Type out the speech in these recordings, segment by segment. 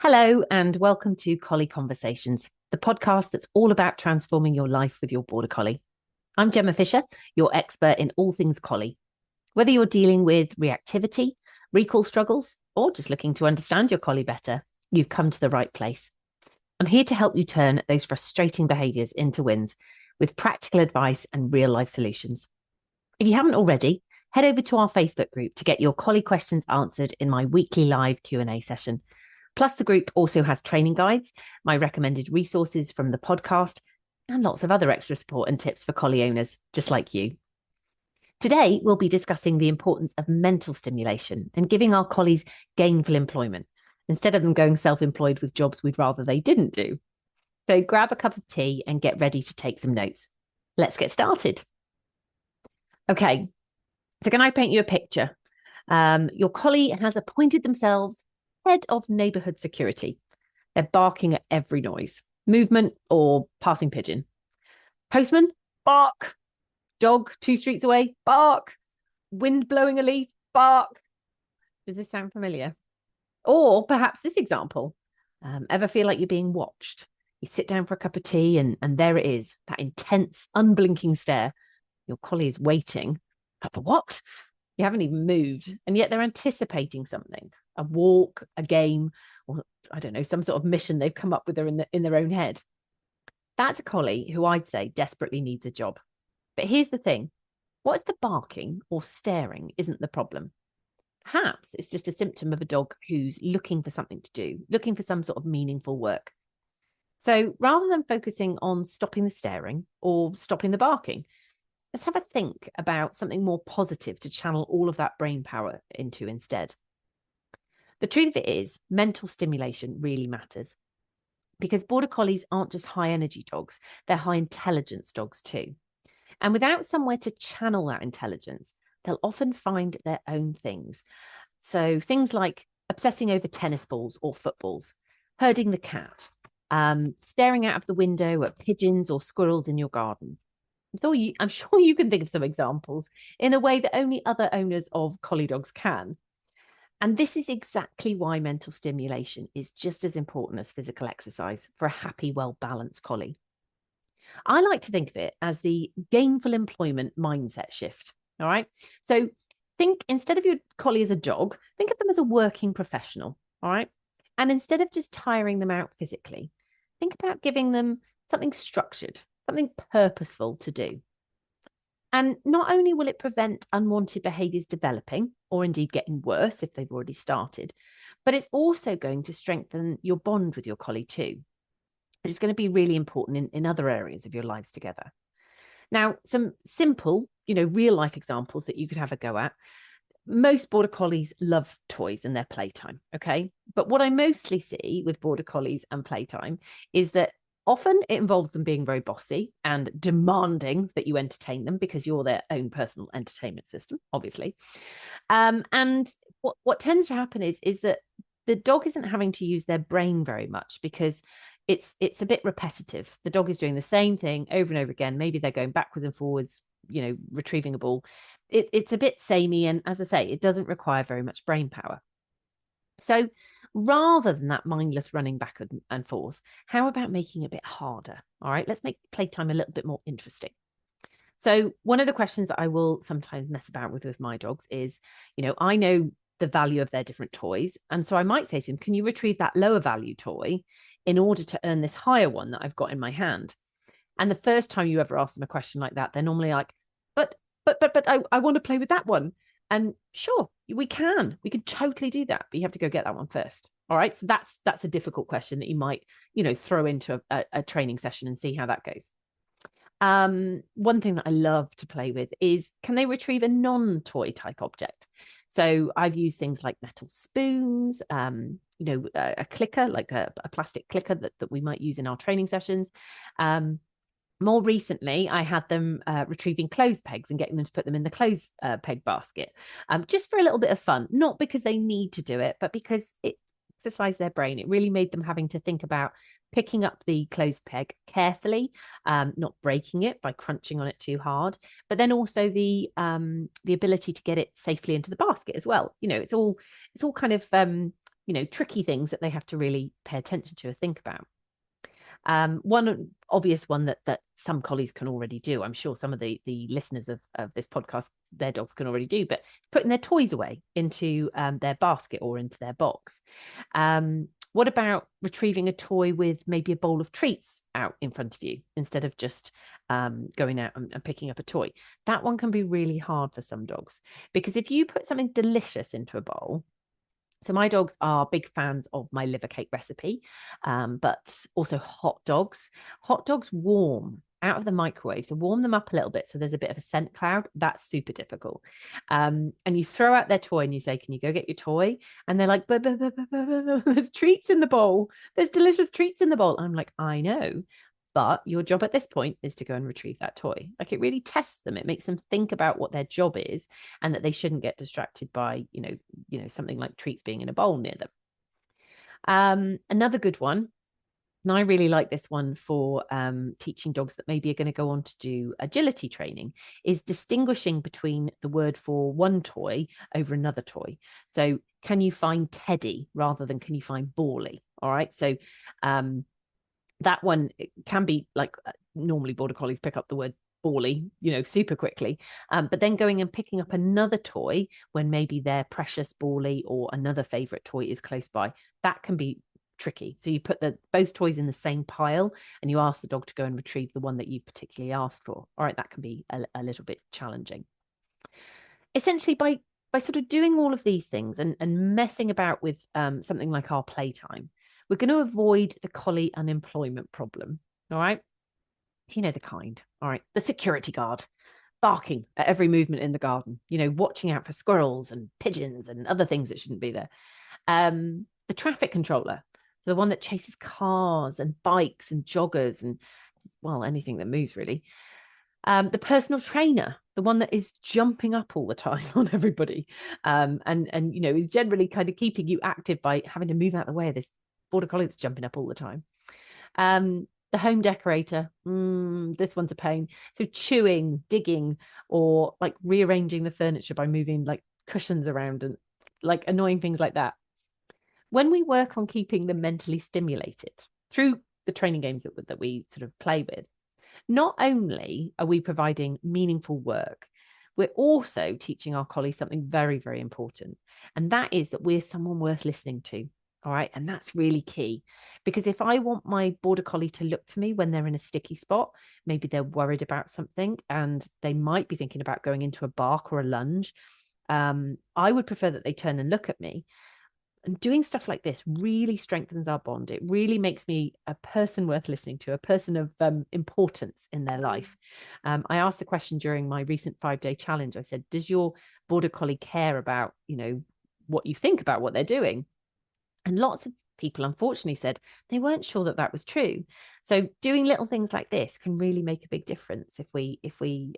Hello, and welcome to Collie Conversations, the podcast that's all about transforming your life with your Border Collie. I'm Gemma Fisher, your expert in all things collie. Whether you're dealing with reactivity, recall struggles, or just looking to understand your collie better, you've come to the right place. I'm here to help you turn those frustrating behaviours into wins with practical advice and real life solutions. If you haven't already, head over to our Facebook group to get your collie questions answered in my weekly live Q&A session. Plus, the group also has training guides, my recommended resources from the podcast, and lots of other extra support and tips for collie owners just like you. Today, we'll be discussing the importance of mental stimulation and giving our collies gainful employment instead of them going self-employed with jobs we'd rather they didn't do. So grab a cup of tea and get ready to take some notes. Let's get started. Okay, so can I paint you a picture? Your collie has appointed themselves head of neighbourhood security. They're barking at every noise, movement or passing pigeon. Postman, bark. Dog 2 streets away, bark. Wind blowing a leaf, bark. Does this sound familiar? Or perhaps this example. Ever feel like you're being watched? You sit down for a cup of tea and there it is, that intense, unblinking stare. Your collie is waiting. But what? You haven't even moved, and yet they're anticipating something, a walk, a game, or I don't know, some sort of mission they've come up with in their own head. That's a collie who I'd say desperately needs a job. But here's the thing. What if the barking or staring isn't the problem? Perhaps it's just a symptom of a dog who's looking for something to do, looking for some sort of meaningful work. So rather than focusing on stopping the staring or stopping the barking, let's have a think about something more positive to channel all of that brain power into instead. The truth of it is, mental stimulation really matters because Border Collies aren't just high energy dogs, they're high intelligence dogs too. And without somewhere to channel that intelligence, they'll often find their own things. So things like obsessing over tennis balls or footballs, herding the cat, staring out of the window at pigeons or squirrels in your garden. I'm sure you can think of some examples in a way that only other owners of collie dogs can. And this is exactly why mental stimulation is just as important as physical exercise for a happy, well-balanced collie. I like to think of it as the gainful employment mindset shift. All right. So think instead of your collie as a dog, think of them as a working professional. All right. And instead of just tiring them out physically, think about giving them something structured, something purposeful to do. And not only will it prevent unwanted behaviours developing, or indeed getting worse if they've already started, but it's also going to strengthen your bond with your collie too, which is going to be really important in other areas of your lives together. Now, some simple, real life examples that you could have a go at. Most Border Collies love toys in their playtime, okay? But what I mostly see with Border Collies and playtime is that often it involves them being very bossy and demanding that you entertain them because you're their own personal entertainment system, obviously. And what tends to happen is that the dog isn't having to use their brain very much because it's a bit repetitive. The dog is doing the same thing over and over again. Maybe they're going backwards and forwards, retrieving a ball. It's a bit samey. And as I say, it doesn't require very much brain power. So rather than that mindless running back and forth, how about making it a bit harder? All right, let's make playtime a little bit more interesting. So one of the questions that I will sometimes mess about with my dogs is, I know the value of their different toys. And so I might say to him, can you retrieve that lower value toy in order to earn this higher one that I've got in my hand? And the first time you ever ask them a question like that, they're normally like, but I want to play with that one. And sure, we can totally do that, but you have to go get that one first. All right. So that's a difficult question that you might, throw into a training session and see how that goes. One thing that I love to play with is, can they retrieve a non-toy type object? So I've used things like metal spoons, a clicker, like a plastic clicker that we might use in our training sessions. More recently, I had them retrieving clothes pegs and getting them to put them in the clothes peg basket, just for a little bit of fun, not because they need to do it, but because it exercised their brain. It really made them having to think about picking up the clothes peg carefully, not breaking it by crunching on it too hard, but then also the ability to get it safely into the basket as well. It's all kind of tricky things that they have to really pay attention to or think about. One obvious one that some collies can already do, I'm sure some of the listeners of this podcast, their dogs can already do, but putting their toys away into their basket or into their box. What about retrieving a toy with maybe a bowl of treats out in front of you instead of just going out and picking up a toy? That one can be really hard for some dogs, because if you put something delicious into a bowl, so my dogs are big fans of my liver cake recipe, but also hot dogs. Hot dogs warm out of the microwave, so warm them up a little bit so there's a bit of a scent cloud. That's super difficult. And you throw out their toy and you say, can you go get your toy? And they're like, there's treats in the bowl. There's delicious treats in the bowl. I'm like, I know. But your job at this point is to go and retrieve that toy. Like, it really tests them. It makes them think about what their job is and that they shouldn't get distracted by, something like treats being in a bowl near them. Another good one, and I really like this one for teaching dogs that maybe are going to go on to do agility training, is distinguishing between the word for one toy over another toy. So can you find Teddy rather than can you find Bally? All right. So that one can be like, normally Border Collies pick up the word Bally, super quickly. But then going and picking up another toy when maybe their precious Bally or another favorite toy is close by, that can be tricky. So you put both toys in the same pile and you ask the dog to go and retrieve the one that you've particularly asked for. All right, that can be a little bit challenging. Essentially, by sort of doing all of these things and messing about with something like our playtime, we're going to avoid the collie unemployment problem. All right. You know the kind. All right. The security guard barking at every movement in the garden, watching out for squirrels and pigeons and other things that shouldn't be there. The traffic controller, the one that chases cars and bikes and joggers and, well, anything that moves really. The personal trainer, the one that is jumping up all the time on everybody, and is generally kind of keeping you active by having to move out of the way of this Border Collie that's jumping up all the time. The home decorator, this one's a pain. So chewing, digging, or like rearranging the furniture by moving like cushions around and like annoying things like that. When we work on keeping them mentally stimulated through the training games that we sort of play with, not only are we providing meaningful work, we're also teaching our collies something very, very important. And that is that we're someone worth listening to. All right. And that's really key, because if I want my Border Collie to look to me when they're in a sticky spot, maybe they're worried about something and they might be thinking about going into a bark or a lunge, I would prefer that they turn and look at me. And doing stuff like this really strengthens our bond. It really makes me a person worth listening to, a person of importance in their life. I asked the question during my recent 5-day challenge. I said, does your Border Collie care about, what you think about what they're doing? And lots of people, unfortunately, said they weren't sure that was true. So doing little things like this can really make a big difference if we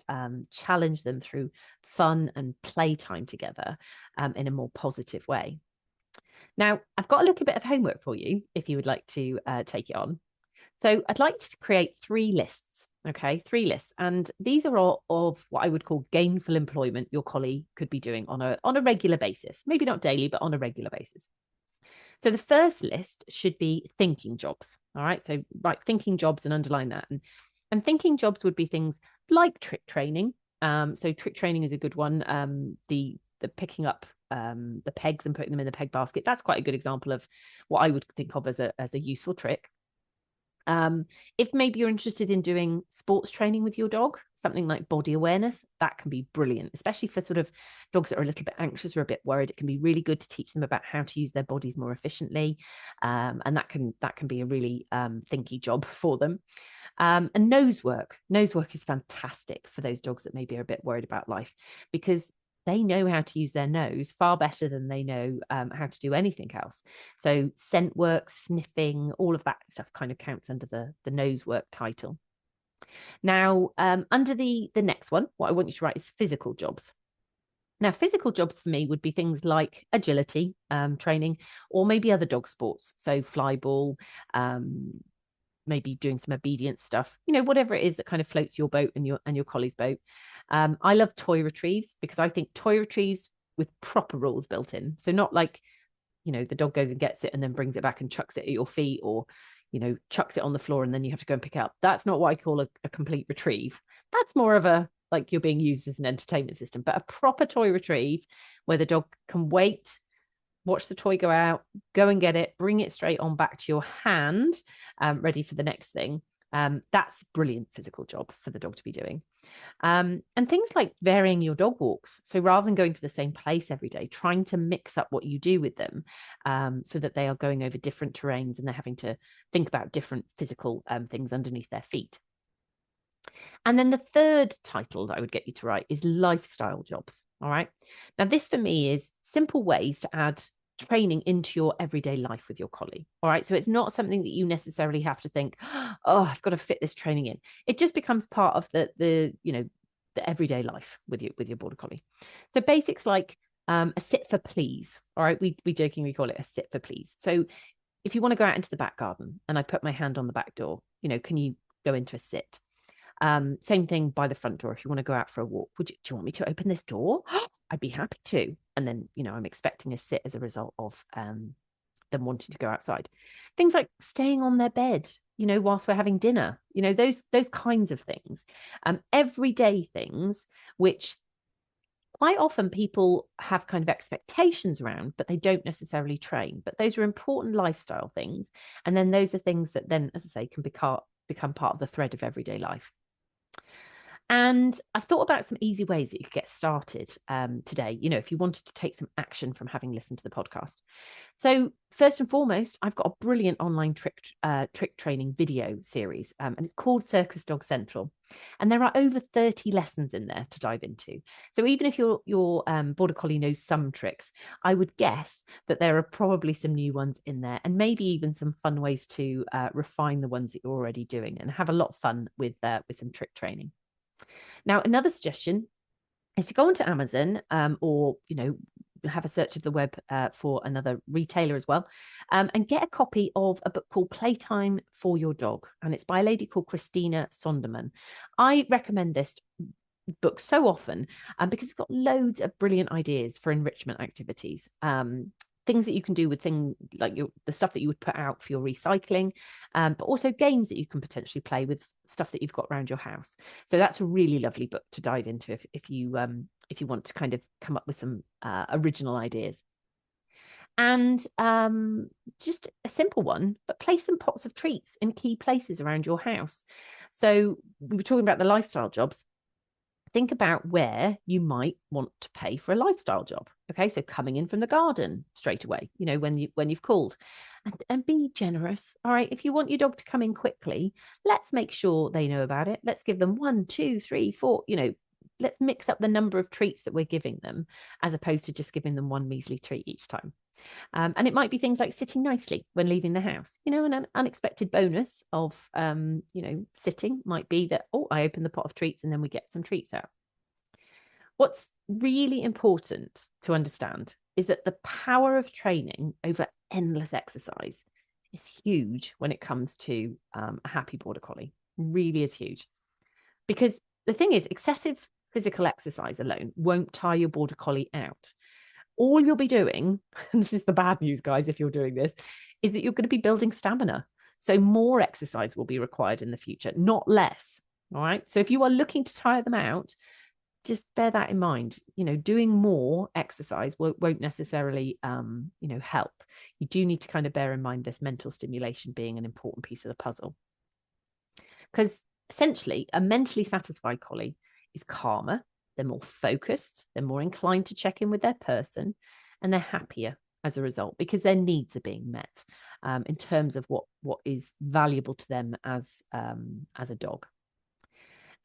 challenge them through fun and playtime together in a more positive way. Now, I've got a little bit of homework for you if you would like to take it on. So I'd like to create 3 lists. Okay, 3 lists. And these are all of what I would call gainful employment your collie could be doing on a regular basis. Maybe not daily, but on a regular basis. So the first list should be thinking jobs. All right. So write thinking jobs and underline that. And thinking jobs would be things like trick training. So trick training is a good one. The picking up the pegs and putting them in the peg basket. That's quite a good example of what I would think of as a useful trick. If maybe you're interested in doing sports training with your dog, something like body awareness, that can be brilliant, especially for sort of dogs that are a little bit anxious or a bit worried. It can be really good to teach them about how to use their bodies more efficiently. And that can be a really thinky job for them. And nose work is fantastic for those dogs that maybe are a bit worried about life, because they know how to use their nose far better than they know how to do anything else. So scent work, sniffing, all of that stuff kind of counts under the nose work title. Now, under the next one, what I want you to write is physical jobs. Now, physical jobs for me would be things like agility training, or maybe other dog sports. So fly ball, maybe doing some obedience stuff, whatever it is that kind of floats your boat and your collie's boat. I love toy retrieves, because I think toy retrieves with proper rules built in. So not like the dog goes and gets it and then brings it back and chucks it at your feet, or chucks it on the floor and then you have to go and pick it up. That's not what I call a complete retrieve. That's more of a, like, you're being used as an entertainment system. But a proper toy retrieve where the dog can wait, watch the toy go out, go and get it, bring it straight on back to your hand, ready for the next thing. That's a brilliant physical job for the dog to be doing. And things like varying your dog walks. So rather than going to the same place every day, trying to mix up what you do with them, so that they are going over different terrains and they're having to think about different physical things underneath their feet. And then the third title that I would get you to write is lifestyle jobs. All right. Now, this for me is simple ways to add training into your everyday life with your collie. All right. So it's not something that you necessarily have to think, oh, I've got to fit this training in. It just becomes part of the everyday life with your border collie. So basics like a sit for please. All right. We jokingly call it a sit for please. So if you want to go out into the back garden and I put my hand on the back door, can you go into a sit? Same thing by the front door. If you want to go out for a walk, do you want me to open this door? I'd be happy to. And then, I'm expecting a sit as a result of them wanting to go outside. Things like staying on their bed, whilst we're having dinner, those kinds of things. Everyday things, which quite often people have kind of expectations around, but they don't necessarily train. But those are important lifestyle things. And then those are things that then, as I say, can become part of the thread of everyday life. And I've thought about some easy ways that you could get started today, if you wanted to take some action from having listened to the podcast. So first and foremost, I've got a brilliant online trick training video series, and it's called Circus Dog Central. And there are over 30 lessons in there to dive into. So even if your border collie knows some tricks, I would guess that there are probably some new ones in there, and maybe even some fun ways to refine the ones that you're already doing and have a lot of fun with some trick training. Now, another suggestion is to go onto Amazon, or, have a search of the web for another retailer as well, and get a copy of a book called Playtime for Your Dog. And it's by a lady called Christina Sonderman. I recommend this book so often because it's got loads of brilliant ideas for enrichment activities. Things that you can do with things like the stuff that you would put out for your recycling, but also games that you can potentially play with stuff that you've got around your house. So that's a really lovely book to dive into if you want to kind of come up with some original ideas. And just a simple one, but place some pots of treats in key places around your house. So we were talking about the lifestyle jobs. Think about where you might want to pay for a lifestyle job. Okay, so coming in from the garden straight away, when you've called, and be generous. All right, if you want your dog to come in quickly, let's make sure they know about it. Let's give them 1, 2, 3, 4. Let's mix up the number of treats that we're giving them, as opposed to just giving them one measly treat each time. And it might be things like sitting nicely when leaving the house. An unexpected bonus of, sitting might be that, I open the pot of treats and then we get some treats out. What's really important to understand is that the power of training over endless exercise is huge when it comes to a happy border collie. Really is huge. Because the thing is, excessive physical exercise alone won't tire your border collie out. All you'll be doing, and this is the bad news, guys, if you're doing this, is that you're going to be building stamina. So more exercise will be required in the future, not less. All right. So if you are looking to tire them out, just bear that in mind. Doing more exercise won't necessarily, help. You do need to kind of bear in mind this mental stimulation being an important piece of the puzzle. Because essentially, a mentally satisfied collie is calmer. They're more focused, they're more inclined to check in with their person, and they're happier as a result because their needs are being met in terms of what is valuable to them as a dog.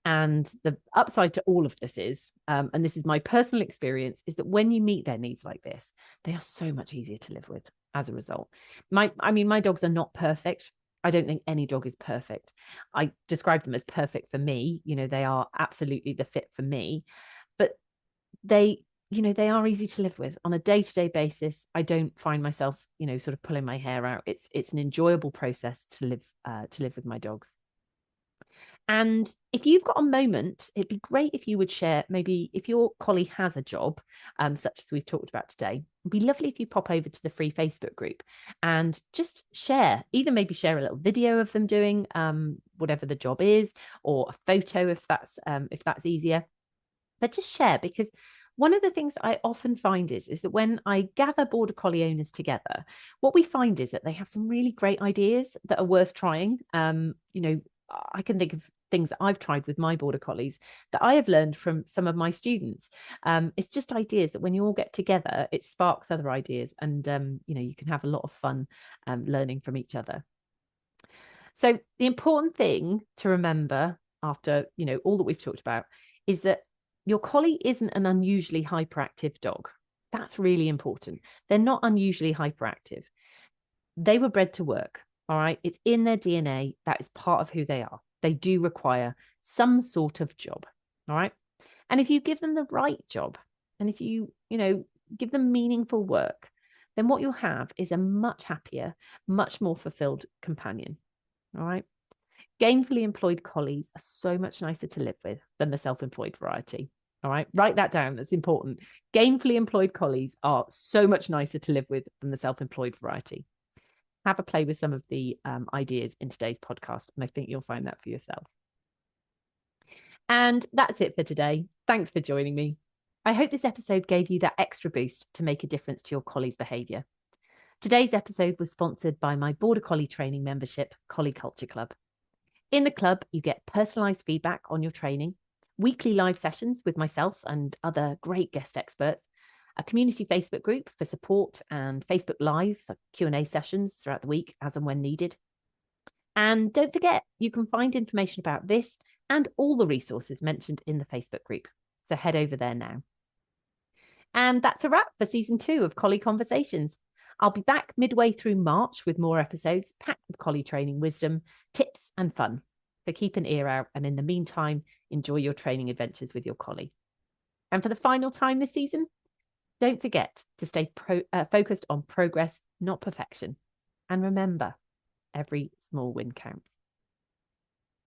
And the upside to all of this is, and this is my personal experience, is that when you meet their needs like this, they are so much easier to live with as a result. My dogs are not perfect. I don't think any dog is perfect. I describe them as perfect for me. They are absolutely the fit for me, but they are easy to live with on a day-to-day basis. I don't find myself, sort of pulling my hair out. It's an enjoyable process to live with my dogs. And if you've got a moment, it'd be great if you would share, maybe if your collie has a job, such as we've talked about today, it'd be lovely if you pop over to the free Facebook group and just share, either maybe share a little video of them doing whatever the job is, or a photo if that's easier. But just share, because one of the things I often find is that when I gather Border Collie owners together, what we find is that they have some really great ideas that are worth trying. I can think of things that I've tried with my Border Collies that I have learned from some of my students. It's just ideas that when you all get together, it sparks other ideas, and you can have a lot of fun learning from each other. So the important thing to remember after all that we've talked about is that your collie isn't an unusually hyperactive dog. That's really important. They're not unusually hyperactive. They were bred to work. All right. It's in their DNA. That is part of who they are. They do require some sort of job. All right. And if you give them the right job, and if you give them meaningful work, then what you'll have is a much happier, much more fulfilled companion. All right. Gainfully employed collies are so much nicer to live with than the self-employed variety. All right, write that down. That's important. Gainfully employed collies are so much nicer to live with than the self-employed variety. Have a play with some of the ideas in today's podcast, and I think you'll find that for yourself. And that's it for today. Thanks for joining me. I hope this episode gave you that extra boost to make a difference to your collie's behaviour. Today's episode was sponsored by my Border Collie training membership, Collie Culture Club. In the club, you get personalised feedback on your training, weekly live sessions with myself and other great guest experts, a community Facebook group for support, and Facebook Live for Q&A sessions throughout the week as and when needed. And don't forget, you can find information about this and all the resources mentioned in the Facebook group. So head over there now. And that's a wrap for season 2 of Collie Conversations. I'll be back midway through March with more episodes packed with collie training wisdom, tips and fun. So keep an ear out, and in the meantime, enjoy your training adventures with your collie. And for the final time this season, don't forget to stay focused on progress, not perfection. And remember, every small win counts.